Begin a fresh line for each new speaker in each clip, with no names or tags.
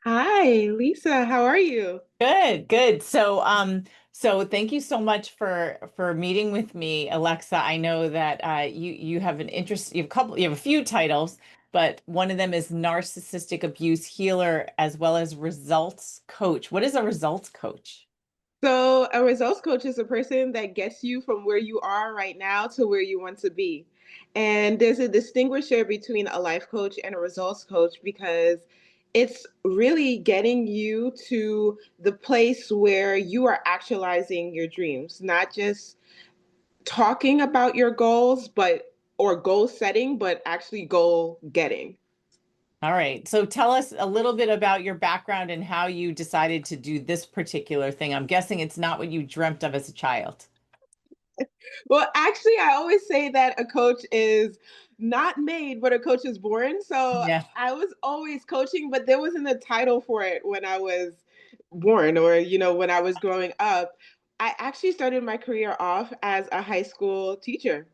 Hi, Lisa. How are you?
Good, good. So thank you so much for meeting with me, Alexa. I know that you have an interest, you have a few titles, but one of them is narcissistic abuse healer as well as results coach. What is a results coach?
So, a results coach is a person that gets you from where you are right now to where you want to be. And there's a distinguisher between a life coach and a results coach because it's really getting you to the place where you are actualizing your dreams, not just talking about your goals, but or goal setting, but actually goal getting.
All right. So tell us a little bit about your background and how you decided to do this particular thing. I'm guessing it's not what you dreamt of as a child.
Well, actually, I always say that a coach is not made, but a coach is born. So
Yeah.
I was always coaching, but there wasn't a title for it when I was born or, when I was growing up. I actually started my career off as a high school teacher.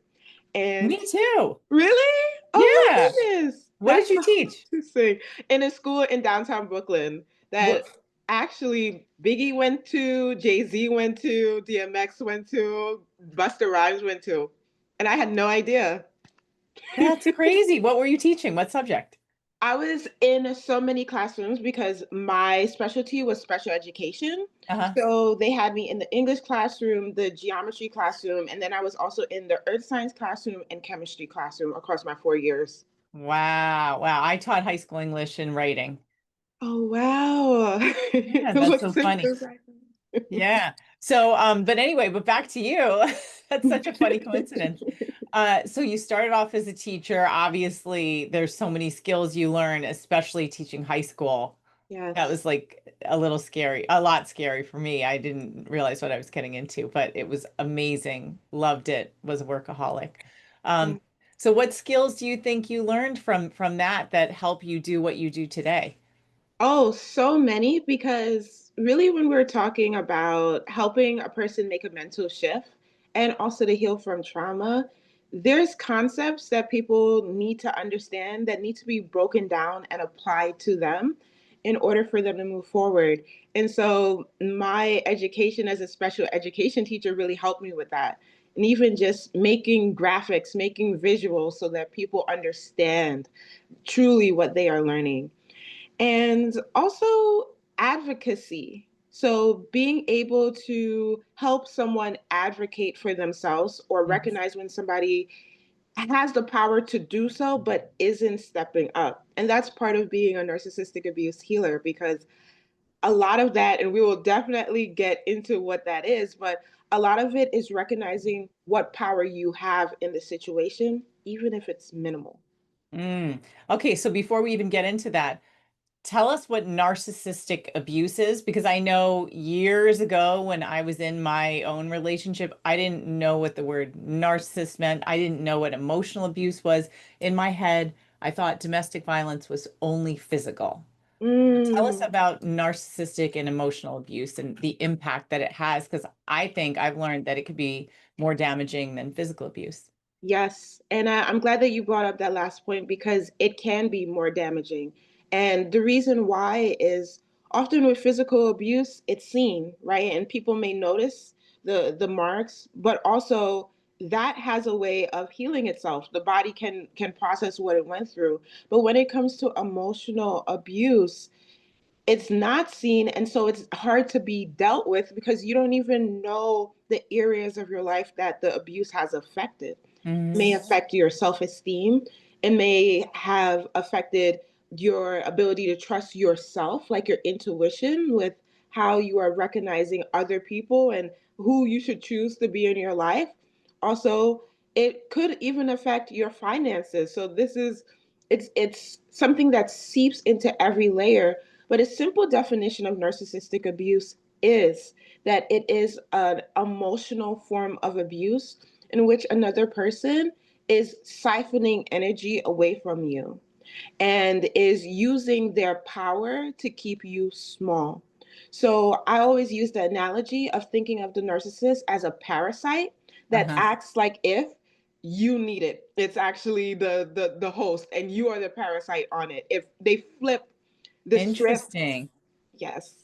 And
Me too.
really? Oh
Yeah.
my goodness.
What did
That's
you
so
teach?
interesting. In a school in downtown Brooklyn that
What?
actually Biggie went to, Jay-Z went to, DMX went to, Busta Rhymes went to. And I had no idea.
That's crazy. What were you teaching? What subject?
I was in so many classrooms because my specialty was special education.
Uh-huh.
So they had me in the English classroom, the geometry classroom, and then I was also in the earth science classroom and chemistry classroom across my 4 years.
Wow. Wow. I taught high school English and writing.
Oh wow.
Yeah, that's so
What's in
funny.
the right?
Yeah. But anyway, but back to you. That's such a funny coincidence. So you started off as a teacher. Obviously, there's so many skills you learn, especially teaching high school. That
Yes.
was like a little scary, a lot scary for me. I didn't realize what I was getting into, but it was amazing. Loved it. Was a workaholic.
Yeah.
Um, so what skills do you think you learned from that help you do what you do today?
Oh, so many because really when we're talking about helping a person make a mental shift and also to heal from trauma, there's concepts that people need to understand that need to be broken down and applied to them in order for them to move forward. And so my education as a special education teacher really helped me with that. And even just making graphics, making visuals so that people understand truly what they are learning. And also advocacy. So being able to help someone advocate for themselves or recognize when somebody has the power to do so but isn't stepping up. And that's part of being a narcissistic abuse healer because a lot of that, and we will definitely get into what that is, but a lot of it is recognizing what power you have in the situation, even if it's minimal.
Mm. Okay, so before we even get into that, tell us what narcissistic abuse is, because I know years ago when I was in my own relationship, I didn't know what the word narcissist meant. I didn't know what emotional abuse was. In my head, I thought domestic violence was only physical. Tell us
Mm.
about narcissistic and emotional abuse and the impact that it has, because I think I've learned that it could be more damaging than physical abuse.
Yes, and I'm glad that you brought up that last point because it can be more damaging. And the reason why is often with physical abuse, it's seen, right? And people may notice the marks, but also that has a way of healing itself. The body can process what it went through. But when it comes to emotional abuse, it's not seen, and so it's hard to be dealt with because you don't even know the areas of your life that the abuse has affected. May
Mhm.
affect your self-esteem. It may have affected your ability to trust yourself, like your intuition with how you are recognizing other people and who you should choose to be in your life. Also, it could even affect your finances. So this is it's something that seeps into every layer, but a simple definition of narcissistic abuse is that it is an emotional form of abuse in which another person is siphoning energy away from you and is using their power to keep you small. So I always use the analogy of thinking of the narcissist as a parasite that
Uh-huh.
acts like if you need it. It's actually the host and you are the parasite on it. If they flip The script,
Interesting.
yes,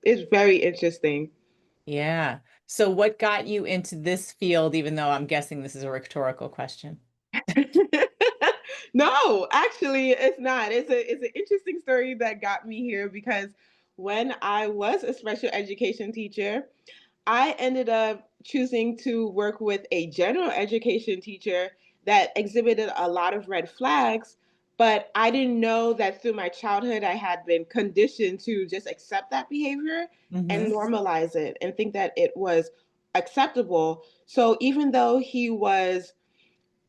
is very interesting.
Yeah. So what got you into this field, even though I'm guessing this is a rhetorical question?
No, actually, it's not. It's an interesting story that got me here because when I was a special education teacher, I ended up choosing to work with a general education teacher that exhibited a lot of red flags. But I didn't know that through my childhood, I had been conditioned to just accept that behavior and
Mm-hmm.
normalize it and think that it was acceptable. So even though he was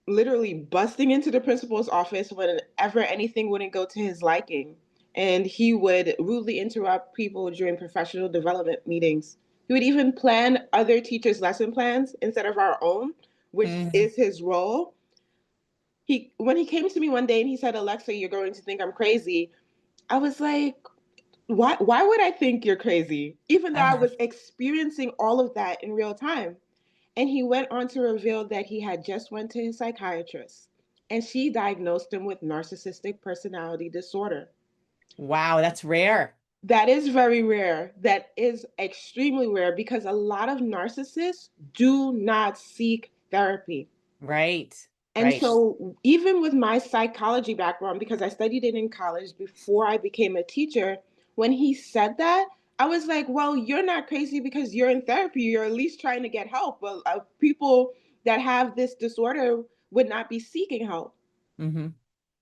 literally busting into the principal's office whenever anything wouldn't go to his liking. And he would rudely interrupt people during professional development meetings. He would even plan other teachers' lesson plans instead of our own, which
Mm-hmm.
is his role. When he came to me one day and he said, "Alexa, you're going to think I'm crazy," I was like, why would I think you're crazy? Even though I
Uh-huh.
was experiencing all of that in real time. And he went on to reveal that he had just went to his psychiatrist and she diagnosed him with narcissistic personality disorder.
Wow, that's rare.
That is very rare. That is extremely rare because a lot of narcissists do not seek therapy.
Right.
And
Right.
so, even with my psychology background, because I studied it in college before I became a teacher, when he said that, I was like, well, you're not crazy because you're in therapy. You're at least trying to get help. But people that have this disorder would not be seeking help.
Mm-hmm.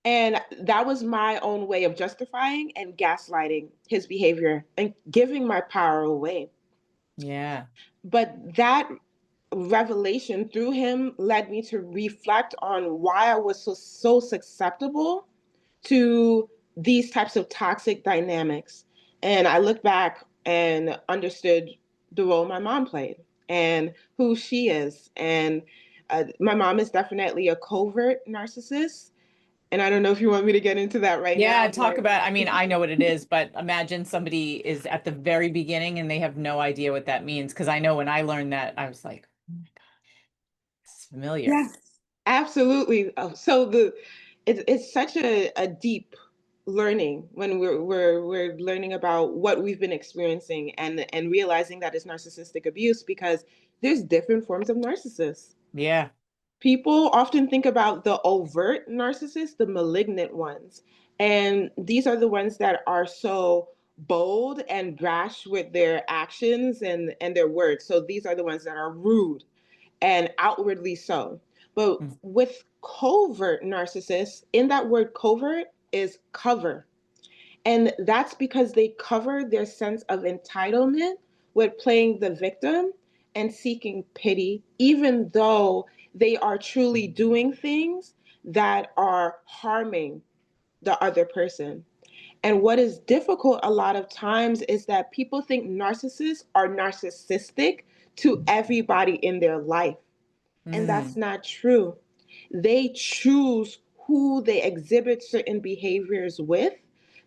And that was my own way of justifying and gaslighting his behavior and giving my power away.
Yeah.
But that revelation through him led me to reflect on why I was so susceptible to these types of toxic dynamics. And I looked back and understood the role my mom played and who she is. And my mom is definitely a covert narcissist. And I don't know if you want me to get into that right
Yeah,
now,
talk
but
about, I mean, I know what it is, but imagine somebody is at the very beginning and they have no idea what that means. Because I know when I learned that, I was like, oh my God, it's familiar.
yes, absolutely. It's such a deep learning when we're learning about what we've been experiencing and realizing that it's narcissistic abuse because there's different forms of narcissists.
Yeah.
People often think about the overt narcissists, the malignant ones, and these are the ones that are so bold and brash with their actions and their words. So these are the ones that are rude and outwardly so. But
Mm.
with covert narcissists, in that word covert is cover. And that's because they cover their sense of entitlement with playing the victim and seeking pity, even though they are truly doing things that are harming the other person. And what is difficult a lot of times is that people think narcissists are narcissistic to everybody in their life. And that's
Mm.
not true. They choose who they exhibit certain behaviors with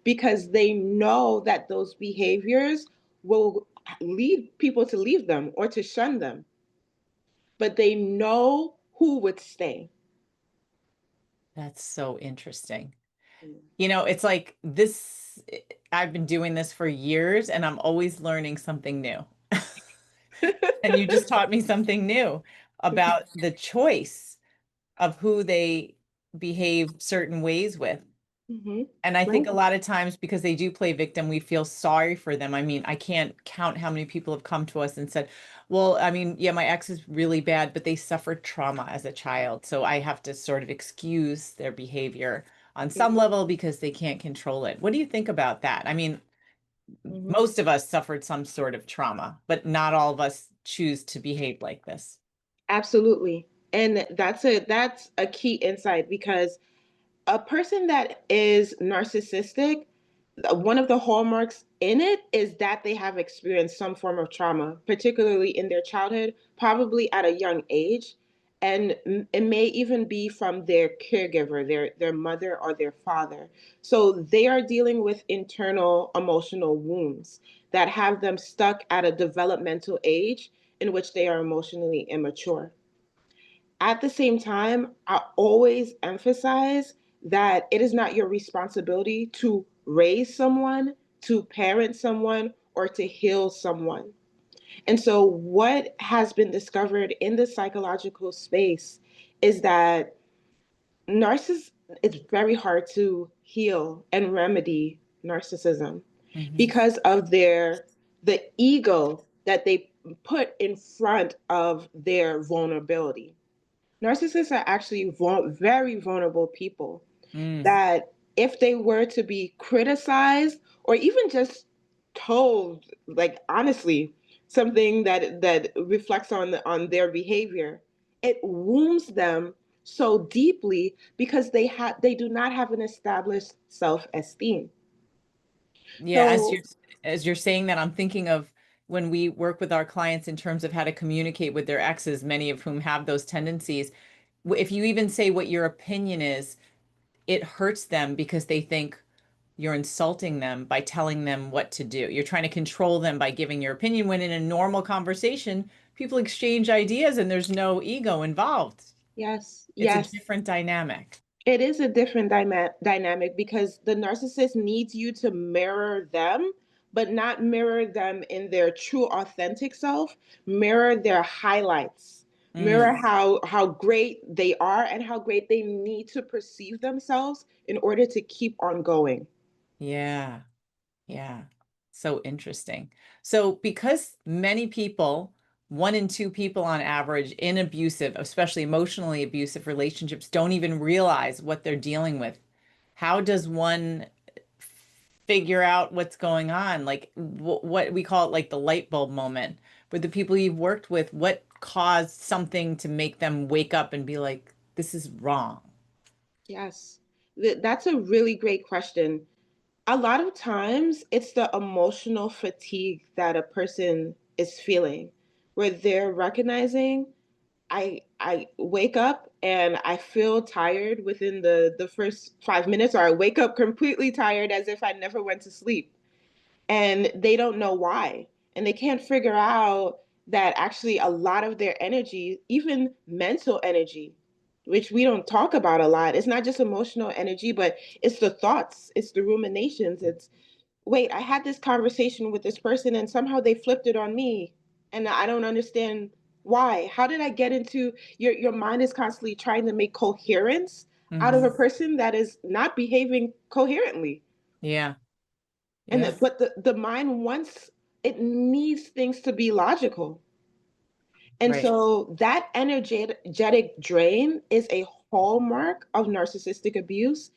because they know that those behaviors will lead people to leave them or to shun them. But they know who would stay.
That's so interesting. You know, it's like this, I've been doing this for years and I'm always learning something new. And you just taught me something new about the choice of who they behave certain ways with.
Mm-hmm.
And I think
Right.
a lot of times because they do play victim, we feel sorry for them. I mean, I can't count how many people have come to us and said, well, I mean, yeah, my ex is really bad, but they suffered trauma as a child. So I have to sort of excuse their behavior on some level because they can't control it. What do you think about that? I mean,
Mm-hmm.
most of us suffered some sort of trauma, but not all of us choose to behave like this.
Absolutely. And that's a key insight because a person that is narcissistic, one of the hallmarks in it is that they have experienced some form of trauma, particularly in their childhood, probably at a young age. And it may even be from their caregiver, their mother or their father. So they are dealing with internal emotional wounds that have them stuck at a developmental age in which they are emotionally immature. At the same time, I always emphasize that it is not your responsibility to raise someone, to parent someone, or to heal someone. And so, what has been discovered in the psychological space is that narciss it's very hard to heal and remedy narcissism
Hmm.
because of the ego that they put in front of their vulnerability. Narcissists are actually very vulnerable people
Mm.
that if they were to be criticized or even just told, like honestly, something that reflects on their behavior, it wounds them so deeply because they do not have an established self-esteem.
Yeah,
So
as you're saying that, I'm thinking of when we work with our clients in terms of how to communicate with their exes, many of whom have those tendencies. If you even say what your opinion is, it hurts them because they think you're insulting them by telling them what to do. You're trying to control them by giving your opinion when in a normal conversation, people exchange ideas and there's no ego involved.
yes,
It's a
yes,
different dynamic.
it is a different dynamic because the narcissist needs you to mirror them, but not mirror them in their true, authentic self. Mirror their highlights. Mirror
Mm,
how great they are and how great they need to perceive themselves in order to keep on going.
yeah. Yeah. So interesting. So because many people, one in two people on average in abusive, especially emotionally abusive relationships, don't even realize what they're dealing with. How does one figure out what's going on? Like what we call it, like the light bulb moment with the people you've worked with, what caused something to make them wake up and be like, this is wrong?
Yes, that's a really great question. A lot of times it's the emotional fatigue that a person is feeling, where they're recognizing I wake up and I feel tired within the first 5 minutes, or I wake up completely tired as if I never went to sleep. And they don't know why. And they can't figure out that actually a lot of their energy, even mental energy, which we don't talk about a lot, it's not just emotional energy, but it's the thoughts, it's the ruminations, it's wait, I had this conversation with this person and somehow they flipped it on me and I don't understand why. How did I get into your mind is constantly trying to make coherence out of
Hmm.
a person that is not behaving coherently.
Yeah.
And
Yeah.
but the mind wants it needs things to be logical. And
Right.
so that energetic drain is a hallmark of narcissistic abuse.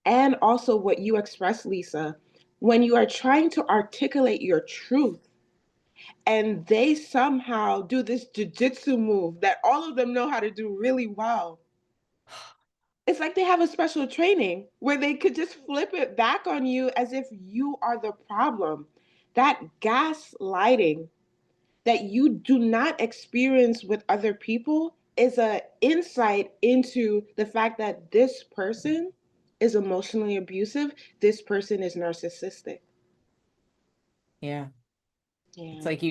And also what you express, Lisa, when you are trying to articulate your truth and they somehow do this jujitsu move that all of them know how to do really well. It's like they have a special training where they could just flip it back on you as if you are the problem. That gaslighting that you do not experience with other people is a insight into the fact that this person is emotionally abusive, this person is narcissistic.
Yeah. It's
Yeah.
like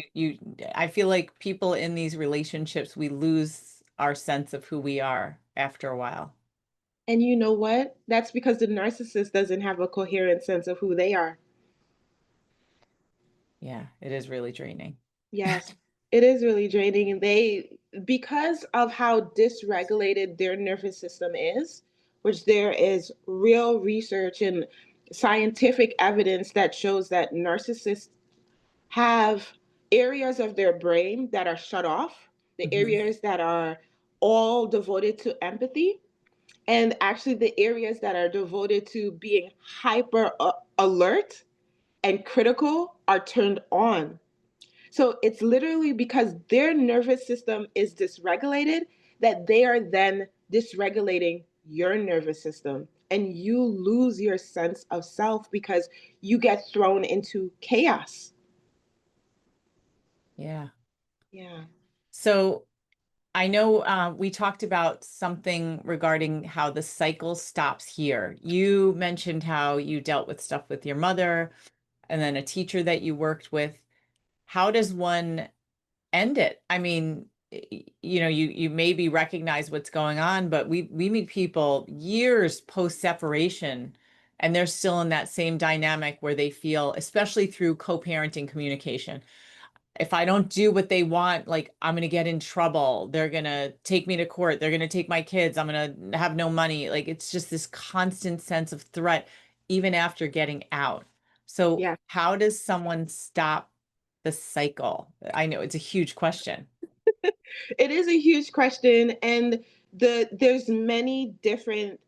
I feel like people in these relationships, we lose our sense of who we are after a while.
And you know what? That's because the narcissist doesn't have a coherent sense of who they are.
Yeah, it is really draining.
Yes, it is really draining. And because of how dysregulated their nervous system is, which there is real research and scientific evidence that shows that narcissists have areas of their brain that are shut off, the
Hmm.
areas that are all devoted to empathy, and actually the areas that are devoted to being hyper alert and critical are turned on. So it's literally because their nervous system is dysregulated that they are then dysregulating your nervous system. And you lose your sense of self because you get thrown into chaos.
Yeah.
Yeah.
So I know we talked about something regarding how the cycle stops here. You mentioned how you dealt with stuff with your mother and then a teacher that you worked with. How does one end it? I mean, you maybe recognize what's going on, but we meet people years post separation and they're still in that same dynamic where they feel, especially through co-parenting communication, if I don't do what they want, like I'm going to get in trouble. They're going to take me to court. They're going to take my kids. I'm going to have no money. Like it's just this constant sense of threat, even after getting out. So,
Yeah.
how does someone stop the cycle? I know it's a huge question.
It is a huge question, and there's many different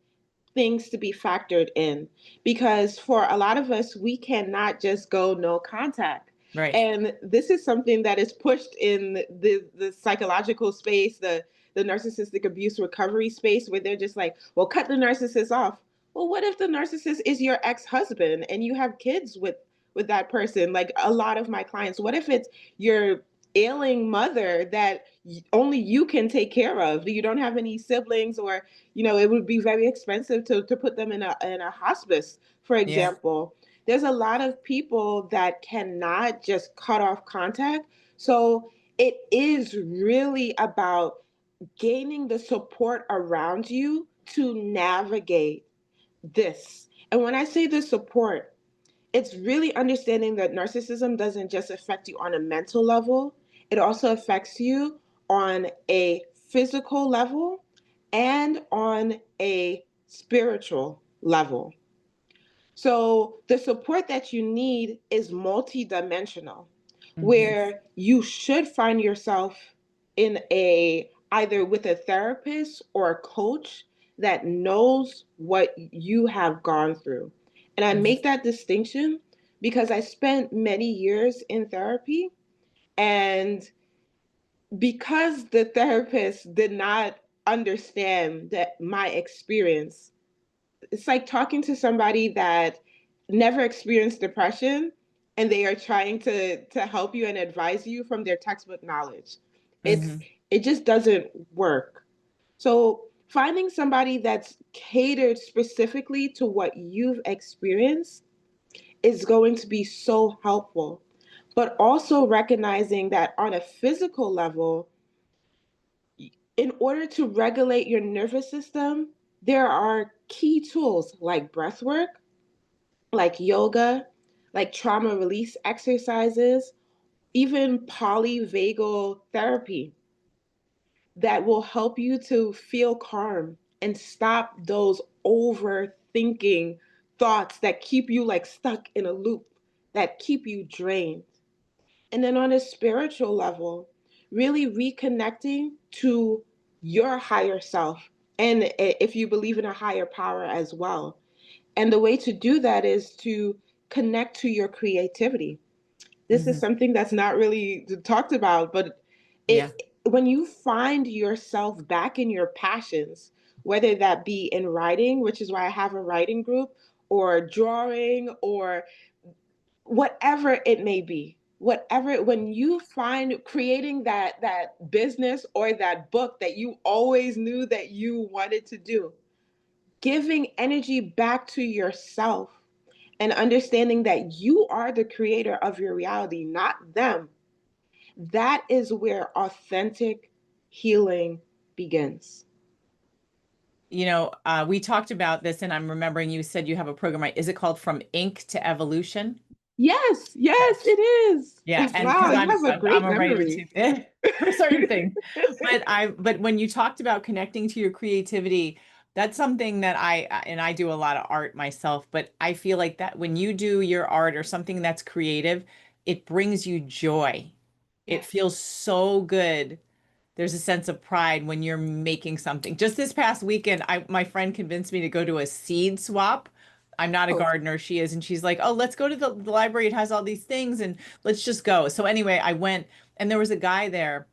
things to be factored in, because for a lot of us we cannot just go no contact.
Right.
And this is something that is pushed in the psychological space, the narcissistic abuse recovery space, where they're just like, well, cut the narcissist off. Well, what if the narcissist is your ex-husband and you have kids with that person? Like a lot of my clients, what if it's your ailing mother that only you can take care of? You don't have any siblings, or it would be very expensive to put them in a hospice, for
Yeah.
example. There's a lot of people that cannot just cut off contact. So it is really about gaining the support around you to navigate this. And when I say the support, it's really understanding that narcissism doesn't just affect you on a mental level, it also affects you on a physical level and on a spiritual level. So the support that you need is multidimensional,
Hmm.
where you should find yourself in a either with a therapist or a coach that knows what you have gone through. And I
Hmm.
make that distinction because I spent many years in therapy, and because the therapist did not understand that my experience, it's like talking to somebody that never experienced depression and they are trying to help you and advise you from their textbook knowledge. it's
Hmm.
it just doesn't work. So finding somebody that's catered specifically to what you've experienced is going to be so helpful, but also recognizing that on a physical level, in order to regulate your nervous system, there are key tools like breath work, like yoga, like trauma release exercises, even polyvagal therapy that will help you to feel calm and stop those overthinking thoughts that keep you like stuck in a loop, that keep you drained. And then on a spiritual level, really reconnecting to your higher self. And if you believe in a higher power as well. And the way to do that is to connect to your creativity. This is
Hmm.
something that's not really talked about, but
Yeah.
it when you find yourself back in your passions, whether that be in writing, which is why I have a writing group, or drawing, or whatever it may be, whatever, when you find creating that business or that book that you always knew that you wanted to do, giving energy back to yourself and understanding that you are the creator of your reality, not them, that is where authentic healing begins.
We talked about this, and I'm remembering you said you have a program, right? Is it called From Ink to Evolution?
Yes,
Okay.
yes, it is.
Yeah, and
Wow,
because
you
I'm
have a
I'm
great
a writer too
memory.
for certain things, but when you talked about connecting to your creativity, that's something that I do a lot of art myself, but I feel like that when you do your art or something that's creative, it brings you joy. It
Yes.
feels so good. There's a sense of pride when you're making something. Just this past weekend, my friend convinced me to go to a seed swap. I'm not a
Oh,
gardener, she is, and she's like, "Oh, let's go to the library. It has all these things, and let's just go." So anyway, I went, and there was a guy there,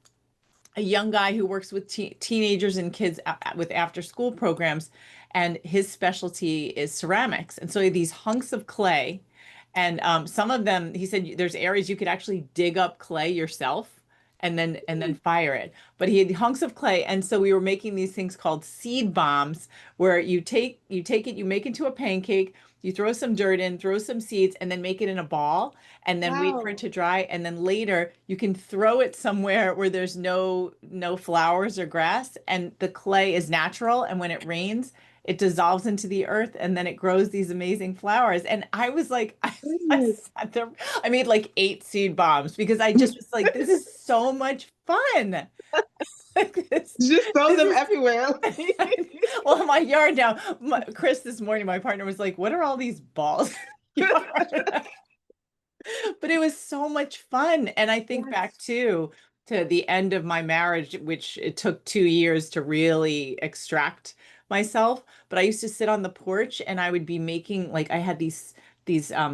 a young guy who works with teenagers and kids with after school programs, and his specialty is ceramics. And so he had these hunks of clay, and some of them, he said, there's areas you could actually dig up clay yourself and then fire it. But he had hunks of clay, and so we were making these things called seed bombs, where you take it, you make it into a pancake. You throw some dirt in, throw some seeds, and then make it in a ball, and then wait for it
wow.
to dry, and then later you can throw it somewhere where there's no flowers or grass, and the clay is natural, and when it rains it dissolves into the earth and then it grows these amazing flowers. And I was like, I
Goodness.
sat there, I made like 8 seed bombs because I just was like, this is so much fun. Like
Just throw
this
them
is
everywhere.
well, my yard now. Chris this morning, my partner was like, "What are all these balls?" in the yard?" But it was so much fun. And I think back
Yes.
to the end of my marriage, which it took 2 years to really extract myself. But I used to sit on the porch and I would be making like I had these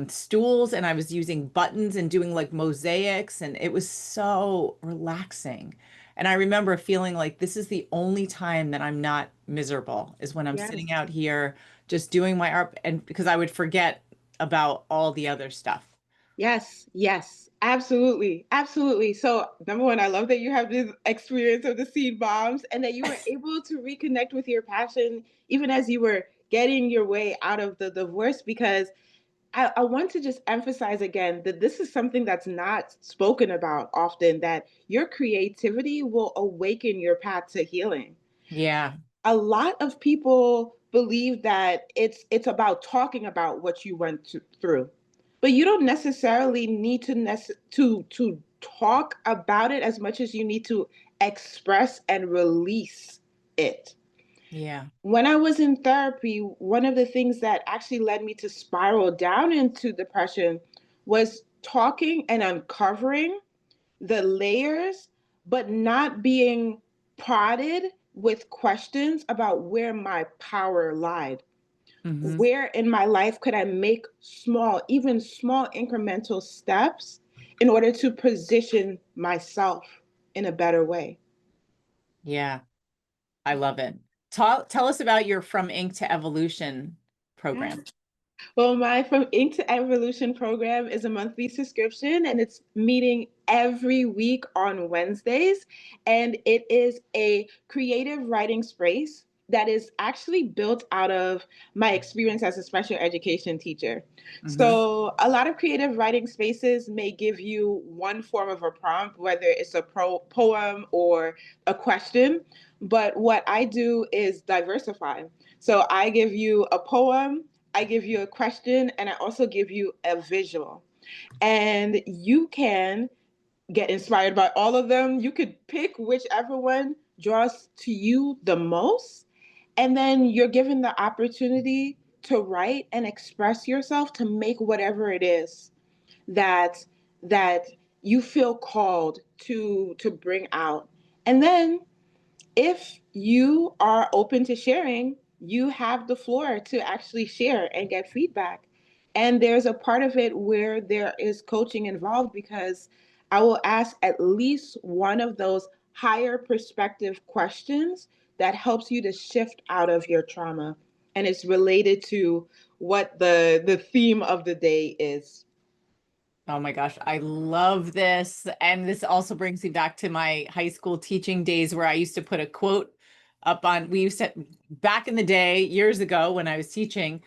stools and I was using buttons and doing like mosaics and it was so relaxing. And I remember feeling like this is the only time that I'm not miserable is when I'm sitting
Yes.
out here just doing my art and because I would forget about all the other stuff.
Yes, yes, absolutely, absolutely. So, number one, I love that you have this experience of the seed bombs and that you were able to reconnect with your passion even as you were getting your way out of the divorce. Because I want to just emphasize again that this is something that's not spoken about often, that your creativity will awaken your path to healing.
Yeah.
A lot of people believe that it's about talking about what you through, but you don't necessarily need to talk about it as much as you need to express and release it.
Yeah.
When I was in therapy, one of the things that actually led me to spiral down into depression was talking and uncovering the layers, but not being prodded with questions about where my power lied.
Hmm.
Where in my life could I make small, even small incremental steps in order to position myself in a better way?
Yeah. I love it. Tell us about your From Ink to Evolution
Yes.
program.
Well, my From Ink to Evolution program is a monthly subscription and it's meeting every week on Wednesdays. And it is a creative writing space that is actually built out of my experience as a special education teacher.
Hmm.
So, a lot of creative writing spaces may give you one form of a prompt, whether it's a poem or a question. But what I do is diversify. So, I give you a poem, I give you a question, and I also give you a visual. And you can get inspired by all of them. You could pick whichever one draws to you the most. And then you're given the opportunity to write and express yourself to make whatever it is that that you feel called to bring out. And then if you are open to sharing, you have the floor to actually share and get feedback. And there's a part of it where there is coaching involved because I will ask at least one of those higher perspective questions that helps you to shift out of your trauma. And it's related to what the theme of the day is.
Oh my gosh, I love this. And this also brings me back to my high school teaching days where I used to put a quote up on, we used to, back in the day, years ago when I was teaching,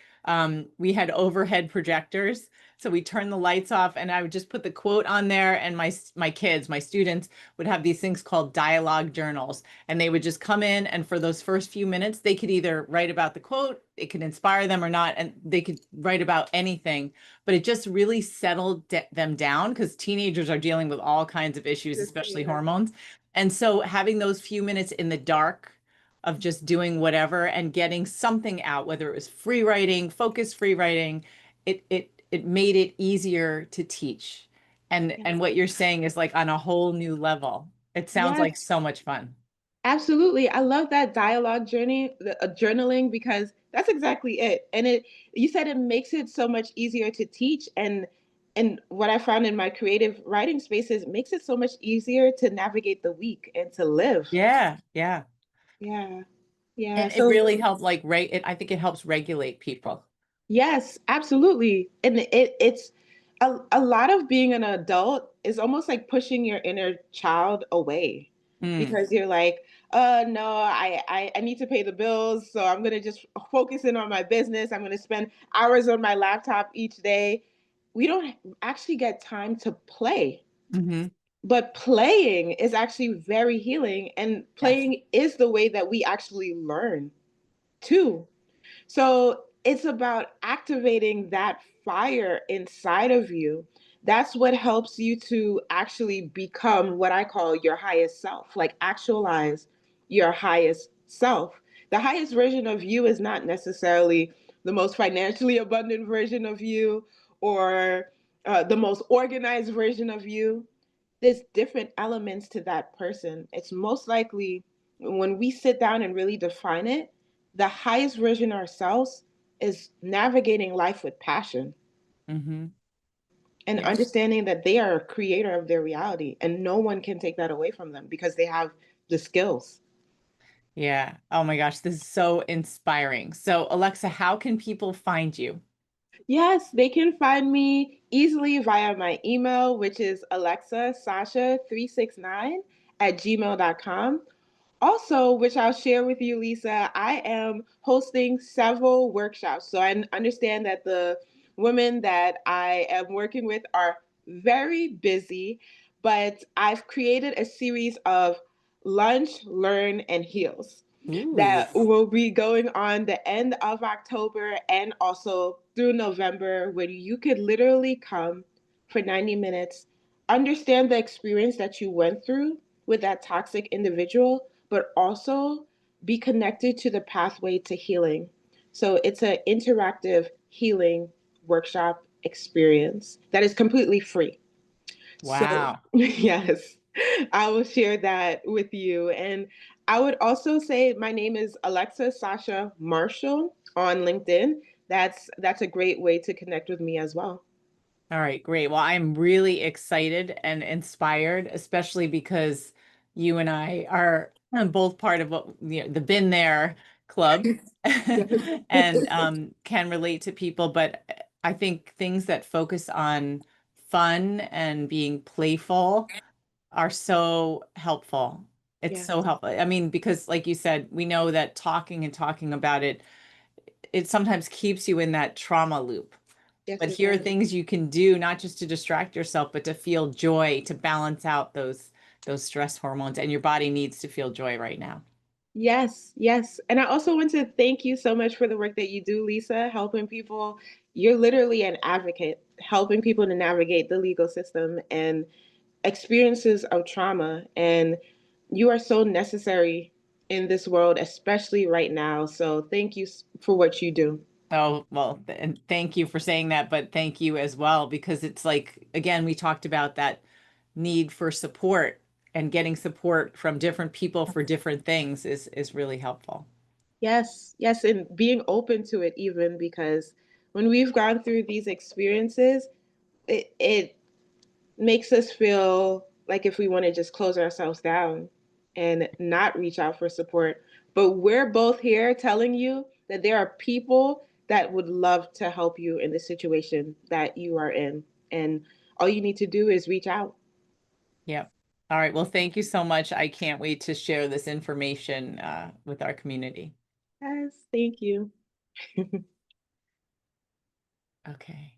we had overhead projectors. So we turned the lights off and I would just put the quote on there and my kids, my students would have these things called dialogue journals. And they would just come in and for those first few minutes, they could either write about the quote, it could inspire them or not, and they could write about anything, but it just really settled them down because teenagers are dealing with all kinds of issues, especially
Yeah.
hormones. And so having those few minutes in the dark of just doing whatever and getting something out, whether it was free writing, focused free writing, it made it easier to teach. And
Yes.
what you're saying is like on a whole new level. It sounds like
Yes.
so much fun.
Absolutely. I love that dialogue journey, the journaling, because that's exactly it. And you said it makes it so much easier to teach. And what I found in my creative writing spaces makes it so much easier to navigate the week and to live.
Yeah, yeah.
Yeah. Yeah.
And it
So
really helped like I think it helps regulate people.
yes, absolutely. And it's a lot of being an adult is almost like pushing your inner child away
Mm,
because you're like, no, I need to pay the bills. So I'm going to just focus in on my business. I'm going to spend hours on my laptop each day. We don't actually get time to play,
hmm.
but playing is actually very healing. And
Yes.
playing is the way that we actually learn too. So it's about activating that fire inside of you. That's what helps you to actually become what I call your highest self, like actualize your highest self. The highest version of you is not necessarily the most financially abundant version of you or the most organized version of you. There's different elements to that person. It's most likely when we sit down and really define it, the highest version of ourselves is navigating life with passion
Mm-hmm.
and
Yeah.
understanding that they are a creator of their reality and no one can take that away from them because they have the skills.
Yeah. Oh my gosh, this is so inspiring. So, Alexa, how can people find you?
Yes, they can find me easily via my email, which is Alexa Sasha369 at gmail.com. Also, which I'll share with you, Lisa, I am hosting several workshops. So I understand that the women that I am working with are very busy, but I've created a series of lunch, learn, and heals
Ooh.
that will be going on the end of October and also through November, where you could literally come for 90 minutes, understand the experience that you went through with that toxic individual, but also be connected to the pathway to healing. So it's an interactive healing workshop experience that is completely free. So,
Wow.
yes, I will share that with you. And I would also say my name is Alexa Sasha Marshall on LinkedIn. That's a great way to connect with me as well.
All right, great. Well, I'm really excited and inspired, especially because you and I are both part of what the Been There Club
Yes.
and can relate to people. But I think things that focus on fun and being playful are so helpful. It's
Yes.
so helpful. I mean, because like you said, we know that talking and talking about it, it sometimes keeps you in that trauma loop.
Yes,
But
it
here are
does.
things you can do, not just to distract yourself, but to feel joy, to balance out those stress hormones. And your body needs to feel joy right now.
Yes, yes. And I also want to thank you so much for the work that you do, Lisa, helping people. You're literally an advocate, helping people to navigate the legal system and experiences of trauma. And you are so necessary in this world, especially right now. So thank you for what you do.
Oh, well, and thank you for saying that, but thank you as well, because it's like, again, we talked about that need for support and getting support from different people for different things is really helpful.
Yes, yes. And being open to it, even because when we've gone through these experiences, it makes us feel like if we want to just close ourselves down and not reach out for support. But we're both here telling you that there are people that would love to help you in the situation that you are in. And all you need to do is reach out.
Yep. All right. Well, thank you so much. I can't wait to share this information with our community.
Yes, thank you.
Okay.